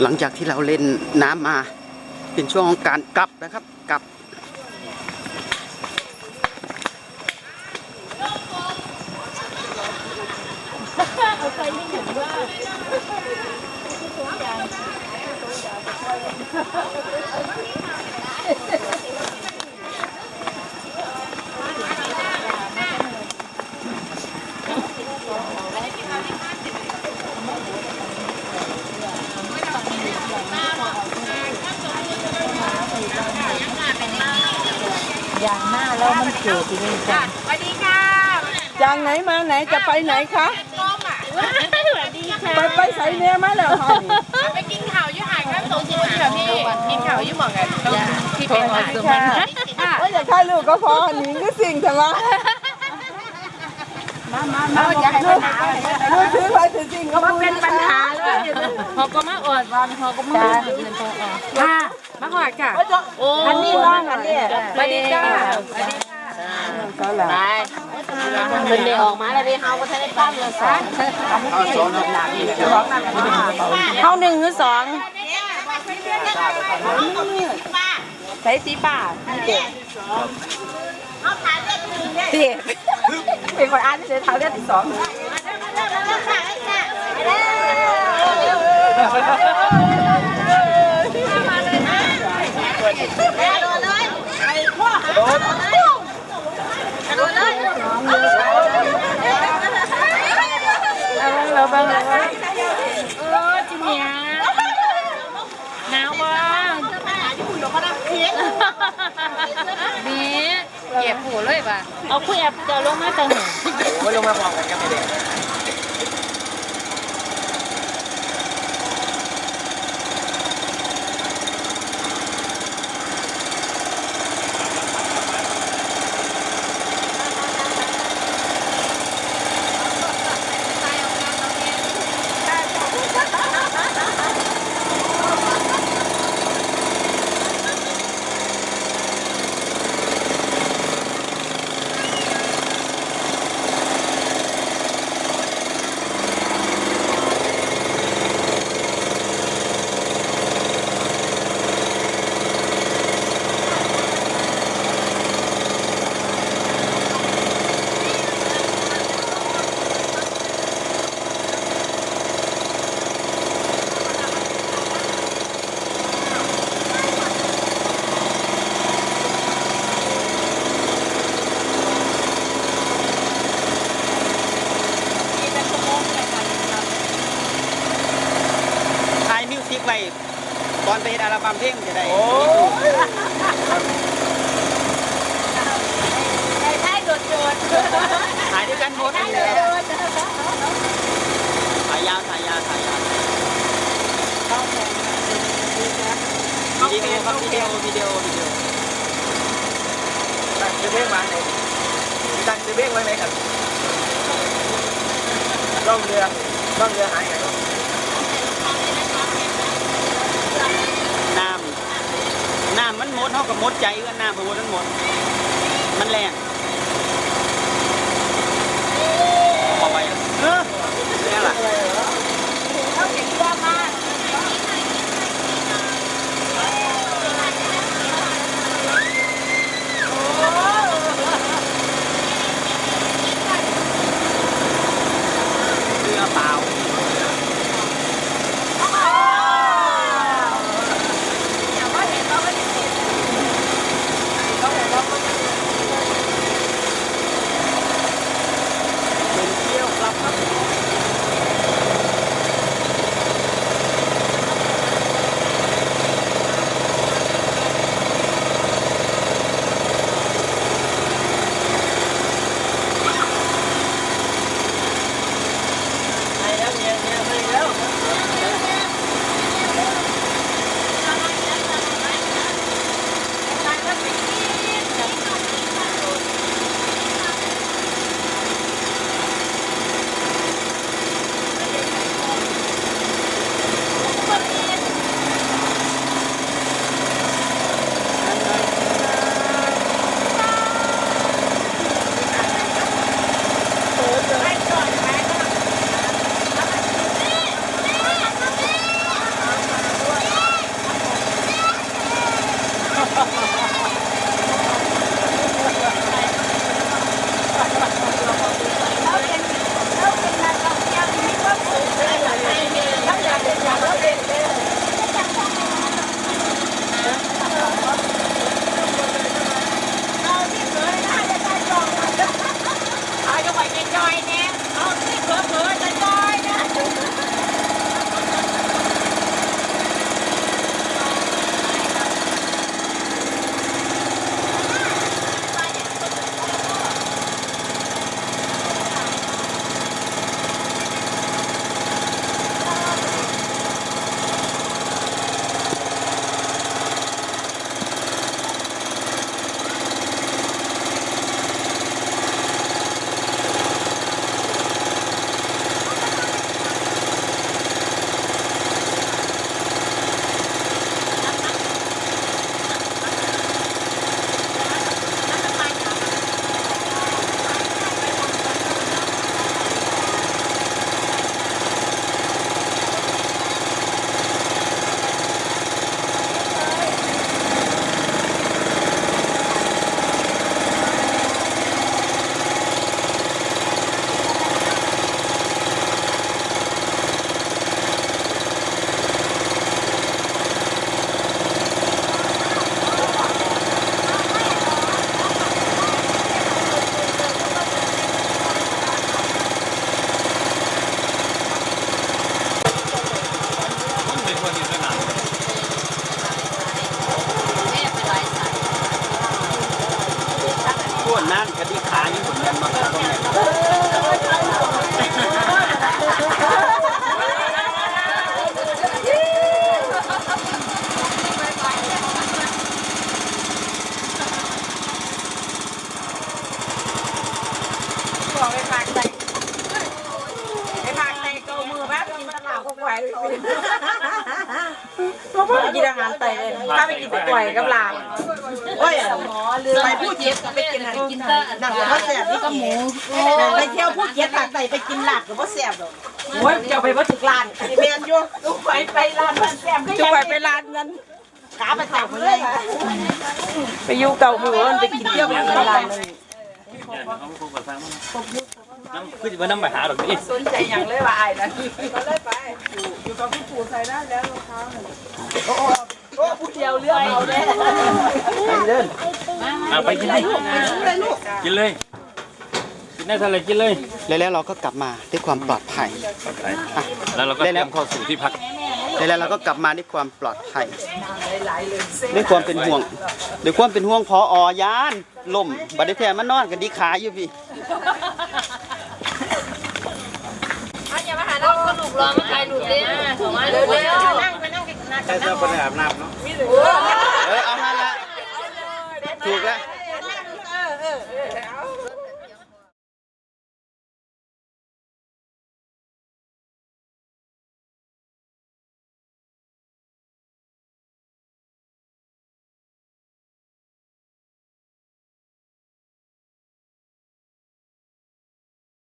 หลังจากที่เราเล่นน้ำมาเป็นช่วงของการกลับนะครับกลับอย่างหน้าแล้วมันเกิดจริงจัง สวัสดีค่ะ จากไหนมาไหนจะไปไหนคะ ต้มอ่ะสวัสดีค่ะ ไปใส่เนื้อมาแล้วค่ะ ไปกินข่าวยี่ห้อข้าวต้มจีนค่ะพี่กินข่าวยี่ห้อไงที่เป็นหลายตัวมันว่าอยากถ่ายรูปก็พอหนิงก็สิ่งแต่ว่ามาอยากให้ปัญหาลูกซื้อไปถือจริงก็เป็นปัญหาเลยเขาก็มาอวดวันเขาก็มาเดินตัวออกค่ะมาหอดค่ะโอ้ อันนี้ว่างอันนี้ สวัสดีจ้าสวัสดีค่ะ ก็แหละ มันเดี๋ยวออกมาแล้วดิเขาก็ใช้ได้ป้อมเลยสองเขาหนึ่งหรือสองใช้สีป่าเด็กเด็กเป็นคนอ่านที่เสียเท้าเลือดที่สองเราบ้างเลยจิเมียหนาวบ้างนี่เก็บหูเลยป่ะเอาคุยแอบจะลงมาจังหนึ่งโอ้ยลงมาพร้อมกันก็ไม่ได้ไปตอนไปเห็นอัลบั้มเพลงจะได้ใช่โดดถ่ายด้วยกันหมดเลยถ่ายยาววิดีโอตั้งซื้อเพลงมาไหนตั้งซื้อเพลงไว้ไหนครับล่องเรือหายไงน้ำมันหมดเท่ากับหมดใจกันน้ำมันหมดทั้งหมดมันแรงเอาไปนี่แหละเขาเก่งยากมากเรือเปล่า กินอาหารไตเลยถ้าไปกินแต่ก๋วยกับลาบโอ้ยไปผู้เจ็บไปกินอะไรกินนั่นก็บ่แซ่บนี่ก็หมูไปเที่ยวผู้เจ็บตักไตไปกินลาบก็บ่แซ่บดอกโอ้ยจะไปบ่ถึงร้านแม่นอยู่ลูกไปร้านมันแซ่บจะไปร้านนั้นขาไปตักมาเลยไปอยู่เก่าหมู่ไปกินเที่ยวไปกินร้านนึง น้ำคือจะมาน้ำไปหาดอกนี่ สนใจอย่างเลยว่าไอ้นะก็เลยไปอยู่กับพี่ปู่ใส่ได้แล้วรองเท้าโอ้ผู้เดียวเลือกเอาได้ เดินไปกินเลยกินเลยกินได้ทะเลกินเลยแล้วเราก็กลับมาด้วยความปลอดภัยแล้วเราก็เตรียมเข้าสู่ที่พักแล้วเราก็กลับมาด้วยความปลอดภัยด้วยความเป็นห่วงพอยานล่มบัดนี้แท้มันนอนกันดีขาอยู่พี่ อย่ามาหาเราสนุกรอมาถ่ายรูปเลยส่งมาเลยนั่งไปนั่งกัน ใช่เสื้อคนอาบน้ำเนาะเอามา